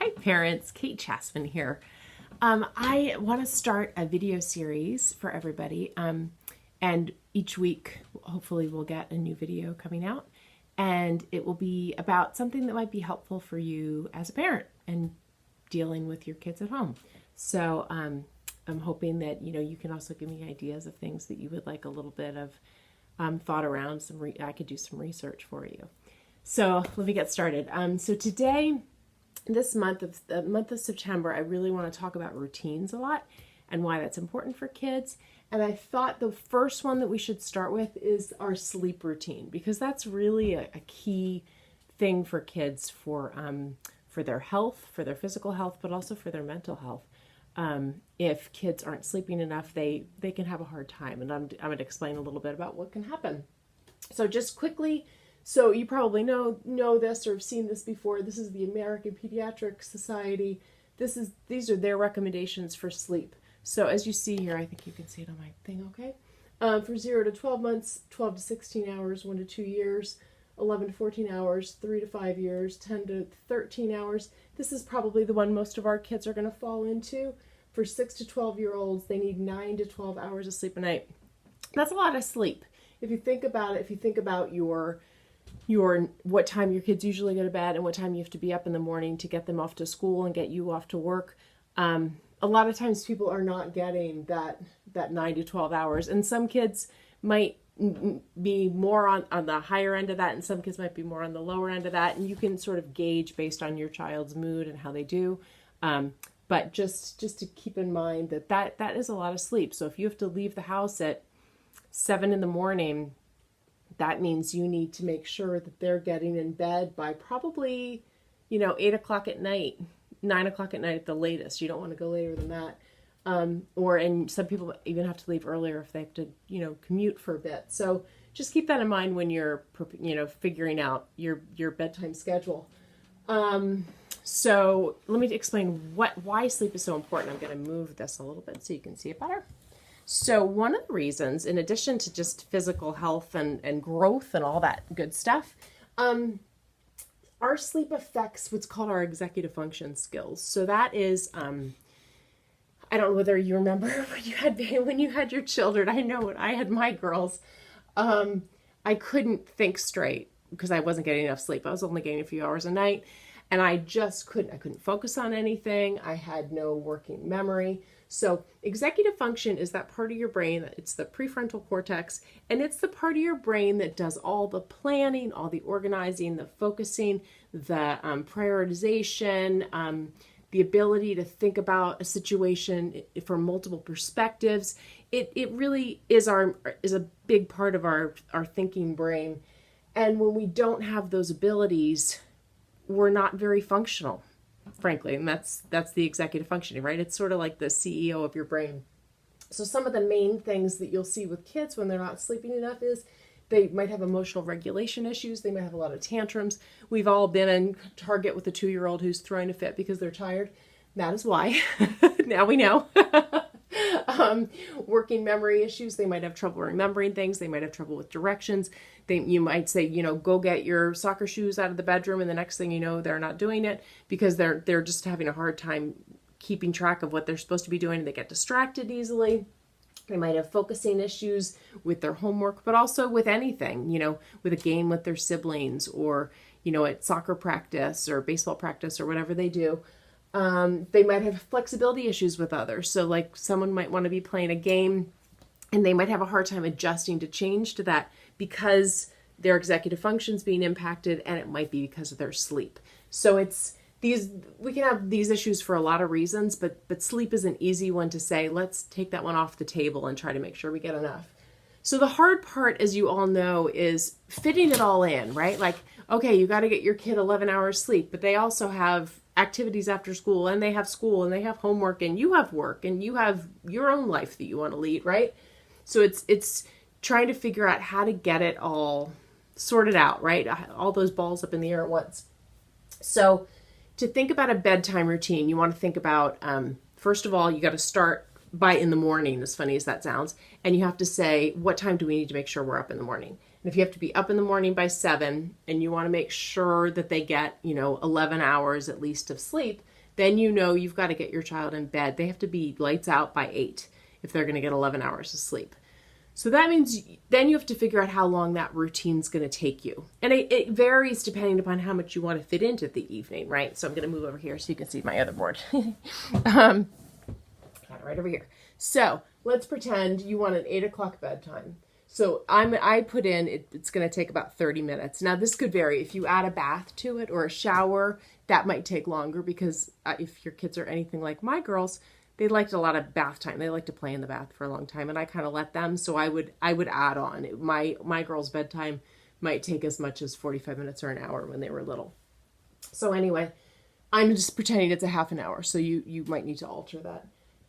Hi parents, Kate Chasman here. I want to start a video series for everybody, and each week hopefully we'll get a new video coming out, and it will be about something that might be helpful for you as a parent and dealing with your kids at home. So I'm hoping that you can also give me ideas of things that you would like a little bit of thought around. I could do some research for you. So let me get started. So today, this month, the month of September, I really want to talk about routines a lot and why that's important for kids. And I thought the first one that we should start with is our sleep routine, because that's really a key thing for kids for their health, for their physical health, but also for their mental health. If kids aren't sleeping enough, they can have a hard time. And I'm going to explain a little bit about what can happen. So just quickly, so you probably know this or have seen this before. This is the American Pediatric Society. These are their recommendations for sleep. So as you see here, I think you can see it on my thing, okay? For 0 to 12 months, 12 to 16 hours, 1 to 2 years, 11 to 14 hours, 3 to 5 years, 10 to 13 hours. This is probably the one most of our kids are going to fall into. For 6 to 12-year-olds, they need 9 to 12 hours of sleep a night. That's a lot of sleep. If you think about it, if you think about your what time your kids usually go to bed and what time you have to be up in the morning to get them off to school and get you off to work, a lot of times people are not getting that 9 to 12 hours. And some kids might be more on the higher end of that, and some kids might be more on the lower end of that. And you can sort of gauge based on your child's mood and how they do. But just to keep in mind that is a lot of sleep. So if you have to leave the house at 7 in the morning, that means you need to make sure that they're getting in bed by probably, 8 o'clock at night, 9 o'clock at night at the latest. You don't want to go later than that. And some people even have to leave earlier if they have to, commute for a bit. So just keep that in mind when you're, figuring out your bedtime schedule. So let me explain why sleep is so important. I'm going to move this a little bit so you can see it better. So one of the reasons, in addition to just physical health and growth and all that good stuff, our sleep affects what's called our executive function skills. So that is, I don't know whether you remember when you had your children. I know when I had my girls, I couldn't think straight because I wasn't getting enough sleep. I was only getting a few hours a night, and I couldn't focus on anything. I had no working memory. So executive function is that part of your brain, it's the prefrontal cortex, and it's the part of your brain that does all the planning, all the organizing, the focusing, the prioritization, the ability to think about a situation from multiple perspectives. It really is a big part of our thinking brain. And when we don't have those abilities, we're not very functional, frankly, and that's the executive functioning, right? It's sort of like the CEO of your brain. So some of the main things that you'll see with kids when they're not sleeping enough is they might have emotional regulation issues. They might have a lot of tantrums. We've all been in Target with a 2-year-old who's throwing a fit because they're tired. That is why. Now we know. Working memory issues. They might have trouble remembering things. They might have trouble with directions. You might say, go get your soccer shoes out of the bedroom, and the next thing you know, they're not doing it because they're just having a hard time keeping track of what they're supposed to be doing. They get distracted easily. They might have focusing issues with their homework, but also with anything, with a game with their siblings or, at soccer practice or baseball practice or whatever they do. They might have flexibility issues with others. So like someone might want to be playing a game and they might have a hard time adjusting to change to that because their executive function's being impacted, and it might be because of their sleep. So we can have these issues for a lot of reasons, but sleep is an easy one to say, let's take that one off the table and try to make sure we get enough. So the hard part, as you all know, is fitting it all in, right? Like, okay, you got to get your kid 11 hours sleep, but they also have activities after school, and they have school, and they have homework, and you have work, and you have your own life that you want to lead, right? So it's trying to figure out how to get it all sorted out, right? All those balls up in the air at once. So to think about a bedtime routine, you want to think about, first of all, you got to start by in the morning, as funny as that sounds, and you have to say, what time do we need to make sure we're up in the morning? And if you have to be up in the morning by 7 and you want to make sure that they get, 11 hours at least of sleep, then you've got to get your child in bed. They have to be lights out by 8 if they're going to get 11 hours of sleep. So that means then you have to figure out how long that routine's going to take you. And it varies depending upon how much you want to fit into the evening, right? So I'm going to move over here so you can see my other board. Got it right over here. So let's pretend you want an 8 o'clock bedtime. So I put in, it's going to take about 30 minutes. Now this could vary. If you add a bath to it or a shower, that might take longer because if your kids are anything like my girls, they liked a lot of bath time. They like to play in the bath for a long time, and I kind of let them. So I would add on. My girls' bedtime might take as much as 45 minutes or an hour when they were little. So anyway, I'm just pretending it's a half an hour. So you might need to alter that.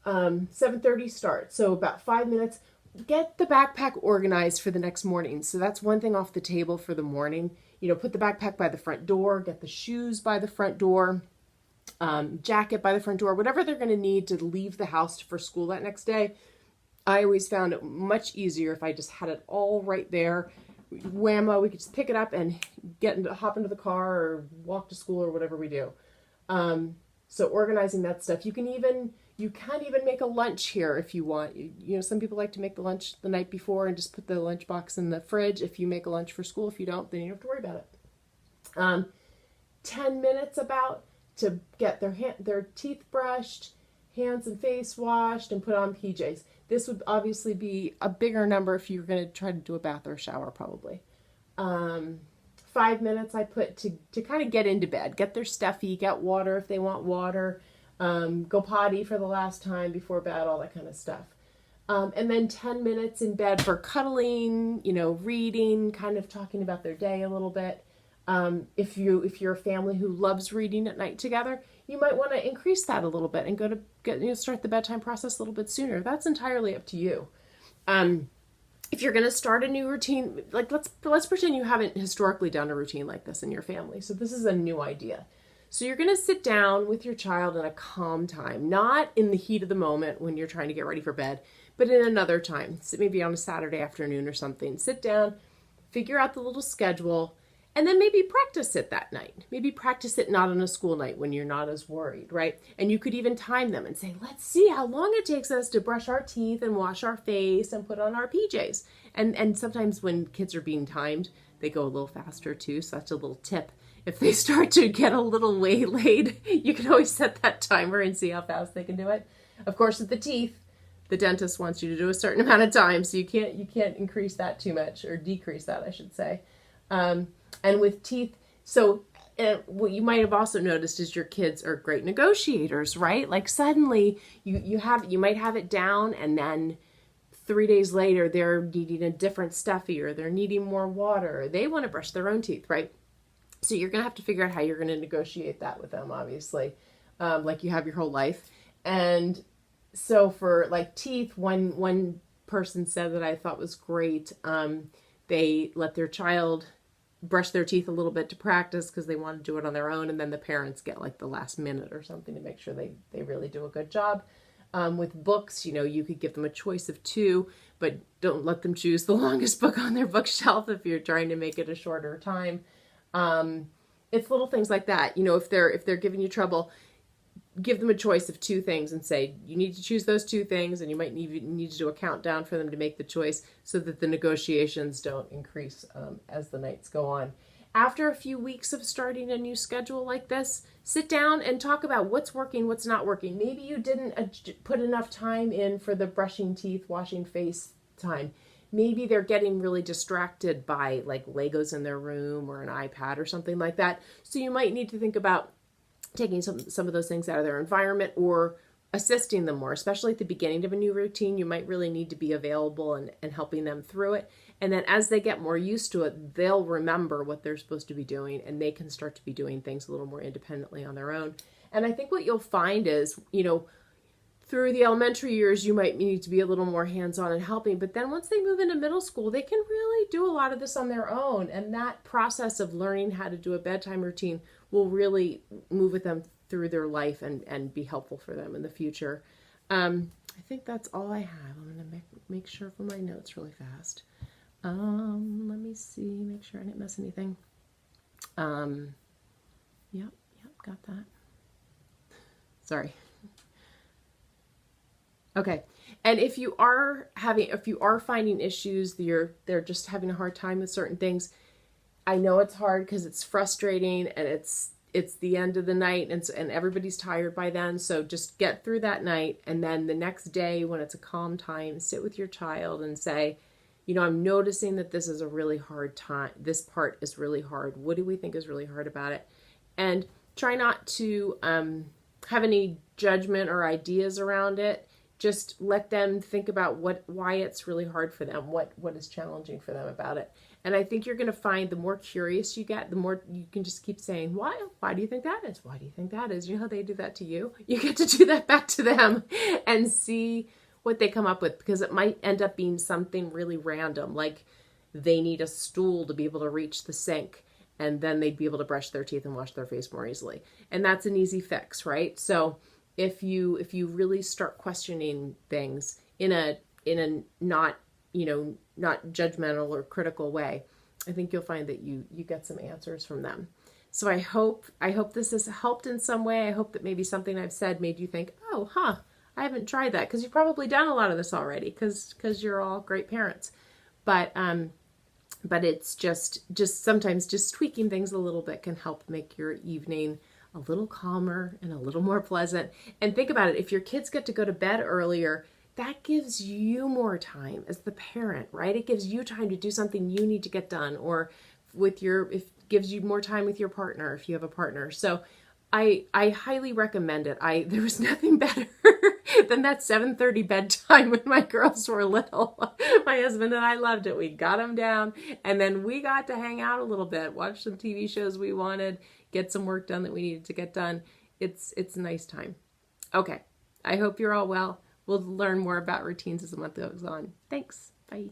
7:30 start. So about 5 minutes. Get the backpack organized for the next morning. So that's one thing off the table for the morning. Put the backpack by the front door. Get the shoes by the front door. Jacket by the front door, whatever they're going to need to leave the house for school that next day. I always found it much easier if I just had it all right there. Whammo, we could just pick it up and hop into the car or walk to school or whatever we do. So organizing that stuff. You can even make a lunch here if you want. Some people like to make the lunch the night before and just put the lunchbox in the fridge. If you make a lunch for school, if you don't, then you don't have to worry about it. 10 minutes about to get their teeth brushed, hands and face washed, and put on PJs. This would obviously be a bigger number if you're going to try to do a bath or a shower, probably. 5 minutes I put to kind of get into bed, get their stuffy, get water if they want water, go potty for the last time before bed, all that kind of stuff. And then 10 minutes in bed for cuddling, reading, kind of talking about their day a little bit. If you're a family who loves reading at night together, you might want to increase that a little bit and start the bedtime process a little bit sooner. That's entirely up to you. If you're going to start a new routine, like let's pretend you haven't historically done a routine like this in your family. So this is a new idea. So you're going to sit down with your child in a calm time, not in the heat of the moment when you're trying to get ready for bed, but in another time, so maybe on a Saturday afternoon or something. Sit down, figure out the little schedule, and then maybe practice it that night. Maybe practice it not on a school night when you're not as worried, right? And you could even time them and say, let's see how long it takes us to brush our teeth and wash our face and put on our PJs. And sometimes when kids are being timed, they go a little faster too. So that's a little tip. If they start to get a little waylaid, you can always set that timer and see how fast they can do it. Of course, with the teeth, the dentist wants you to do a certain amount of time, so you can't increase that too much, or decrease that, I should say. And with teeth, so what you might have also noticed is your kids are great negotiators, right? Like suddenly you might have it down, and then 3 days later they're needing a different stuffy, or they're needing more water, or they want to brush their own teeth, right? So you're going to have to figure out how you're going to negotiate that with them, obviously, like you have your whole life. And so for like teeth, one person said that I thought was great. They let their child brush their teeth a little bit to practice because they want to do it on their own. And then the parents get like the last minute or something to make sure they really do a good job. With books, you could give them a choice of 2, but don't let them choose the longest book on their bookshelf if you're trying to make it a shorter time. It's little things like that. If they're giving you trouble, give them a choice of 2 things and say, you need to choose those 2 things, and you might need to do a countdown for them to make the choice so that the negotiations don't increase as the nights go on. After a few weeks of starting a new schedule like this, sit down and talk about what's working, what's not working. Maybe you didn't put enough time in for the brushing teeth, washing face time. Maybe they're getting really distracted by like Legos in their room or an iPad or something like that. So you might need to think about taking some of those things out of their environment or assisting them more, especially at the beginning of a new routine. You might really need to be available and helping them through it. And then as they get more used to it, they'll remember what they're supposed to be doing, and they can start to be doing things a little more independently on their own. And I think what you'll find is, through the elementary years, you might need to be a little more hands-on and helping. But then once they move into middle school, they can really do a lot of this on their own. And that process of learning how to do a bedtime routine will really move with them through their life and be helpful for them in the future. I think that's all I have. I'm going to make sure for my notes really fast. Let me see, make sure I didn't miss anything. Yep, got that. Sorry. Okay. And if you are finding issues, they're just having a hard time with certain things. I know it's hard because it's frustrating and it's the end of the night and everybody's tired by then. So just get through that night, and then the next day when it's a calm time, sit with your child and say, I'm noticing that this is a really hard time. This part is really hard. What do we think is really hard about it? And try not to have any judgment or ideas around it. Just let them think about why it's really hard for them, what is challenging for them about it. And I think you're going to find the more curious you get, the more you can just keep saying, why do you think that is? Why do you think that is? You know how they do that to you? You get to do that back to them and see what they come up with, because it might end up being something really random, like they need a stool to be able to reach the sink, and then they'd be able to brush their teeth and wash their face more easily. And that's an easy fix, right? So if you really start questioning things in a not judgmental or critical way, I think you'll find that you get some answers from them. So I hope this has helped in some way. I hope that maybe something I've said made you think, I haven't tried that, because you've probably done a lot of this already, because you're all great parents. But it's just sometimes just tweaking things a little bit can help make your evening a little calmer and a little more pleasant. And think about it, if your kids get to go to bed earlier, that gives you more time as the parent, right? It gives you time to do something you need to get done, or it gives you more time with your partner if you have a partner. So I highly recommend it. There was nothing better than that 7:30 bedtime when my girls were little. My husband and I loved it. We got them down, and then we got to hang out a little bit, watch some TV shows we wanted, get some work done that we needed to get done. It's a nice time. Okay. I hope you're all well. We'll learn more about routines as the month goes on. Thanks. Bye.